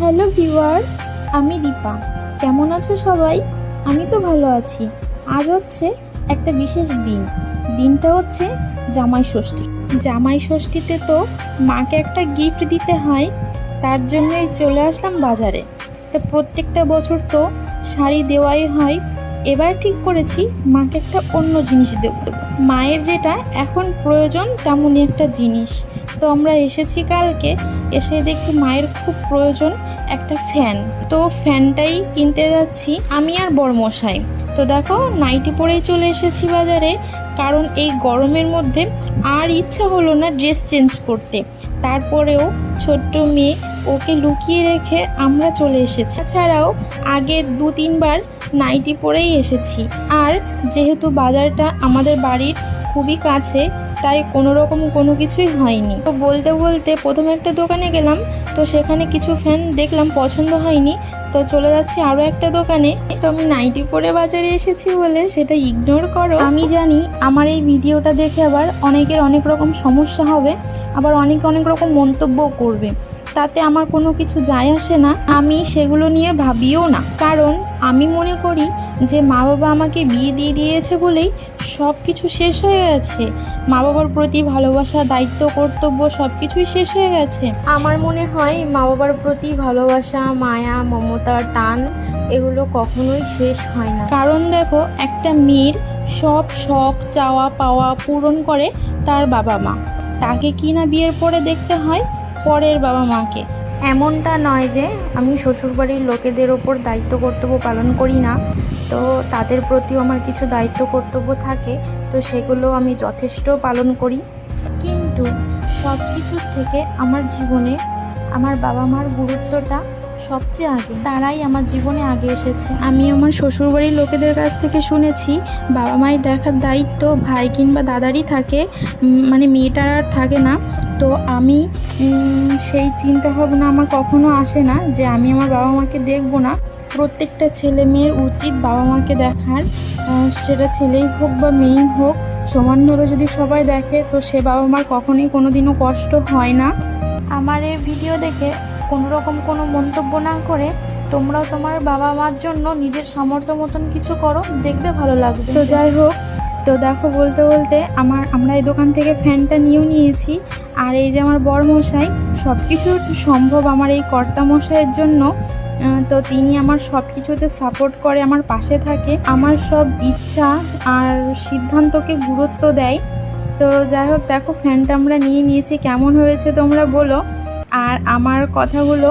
Hello viewers, আমি দীপা। কেমন আছো সবাই? আমি তো ভালো আছি। আজ হচ্ছে একটা বিশেষ দিন। দিনটা হচ্ছে জামাই ষষ্ঠী। জামাই ষষ্ঠীতে তো মাকে একটা গিফট দিতে হয়, তার জন্যই চলে আসলাম বাজারে। তো প্রত্যেকটা বছর তো শাড়ি দেওয়াই হয়, এবার ঠিক করেছি মাকে একটা অন্য জিনিস দেব। মায়ের যেটা এখন প্রয়োজন তেমনই একটা জিনিস। তো আমরা এসেছি কালকে, এসে দেখছি মায়ের খুব প্রয়োজন একটা ফ্যান। তো ফ্যানটাই কিনতে যাচ্ছি আমি আর বড়মশাই। তো দেখো নাইটি পরেই চলে এসেছি বাজারে, কারণ এই গরমের মধ্যে আর ইচ্ছা হলো না ড্রেস চেঞ্জ করতে। তারপরেও ছোট্ট মেয়ে, ওকে লুকিয়ে রেখে আমরা চলে এসেছি। এছাড়াও আগে 2-3 বার নাইটি পরেই এসেছি। আর যেহেতু বাজারটা আমাদের বাড়ির খুবই কাছে, তাই কোনো কিছুই হয়নি। তো বলতে বলতে প্রথমে একটা দোকানে গেলাম, তো সেখানে কিছু ফ্যান দেখলাম, পছন্দ হয়নি। তো চলে যাচ্ছি আরও একটা দোকানে। তো আমি নাইটি পরে বাজারে এসেছি বলে সেটা ইগনোর করো। আমি জানি আমার এই ভিডিওটা দেখে আবার অনেকের অনেক রকম সমস্যা হবে, আবার অনেক রকম মন্তব্য করবে। তাতে আমার কোনো কিছু যায় আসে না, আমি সেগুলো নিয়ে ভাবিও না। কারণ আমি মনে করি যে মা বাবা আমাকে বিয়ে দিয়ে দিয়েছে বলেই সব কিছু শেষ হয়ে গেছে। মা বাবার প্রতি ভালোবাসা, দায়িত্ব, কর্তব্য সব কিছুই শেষ হয়ে গেছে। আমার মনে হয় মা বাবার প্রতি ভালোবাসা, মায়া, মমতা, টান এগুলো কখনোই শেষ হয় না। কারণ দেখো, একটা মেয়ের সব শখ, চাওয়া পাওয়া পূরণ করে তার বাবা মা। তাকে কি না বিয়ের পরে দেখতে হয় পরের বাবা মাকে। এমনটা নয় যে আমি শ্বশুরবাড়ির লোকেদের ওপর দায়িত্ব কর্তব্য পালন করি না, তো তাদের প্রতিও আমার কিছু দায়িত্ব কর্তব্য থাকে, তো সেগুলো আমি যথেষ্ট পালন করি। কিন্তু সব কিছুর থেকে আমার জীবনে আমার বাবা মার গুরুত্বটা সবচেয়ে আগে। তারাই আমার জীবনে আগে এসেছে। আমি আমার শ্বশুরবাড়ির লোকেদের কাছ থেকে শুনেছি বাবা মায়ের দেখার দায়িত্ব ভাই কিংবা দাদারই থাকে, মানে মেয়েটার আর থাকে না। তো আমি সেই চিন্তা ভাবনা আমার কখনো আসে না যে আমি আমার বাবা মাকে দেখবো না। প্রত্যেকটা ছেলে মেয়ের উচিত বাবা মাকে দেখার, সেটা ছেলেই হোক বা মেয়েই হোক, সমানভাবে যদি সবাই দেখে তো সে বাবা মার কখনোই কোনোদিনও কষ্ট হয় না। আমার এই ভিডিও দেখে কোনো মন্তব্য না করে তোমরাও তোমার বাবা মার জন্য নিজের সামর্থ্য মতন কিছু করো, দেখবে ভালো লাগবে। তো যাই হোক, তো দেখো বলতে বলতে আমরা এই দোকান থেকে ফ্যানটা নিয়েছি। আর এই যে আমার বড়মশাই, সব কিছু সম্ভব আমার এই কর্তামশাইয়ের জন্য। তো তিনি আমার সব কিছুতে সাপোর্ট করে, আমার পাশে থাকে, আমার সব ইচ্ছা আর সিদ্ধান্তকে গুরুত্ব দেয়। তো যাই হোক, দেখো ফ্যানটা আমরা নিয়েছি, কেমন হয়েছে তোমরা বলো। আর আমার কথাগুলো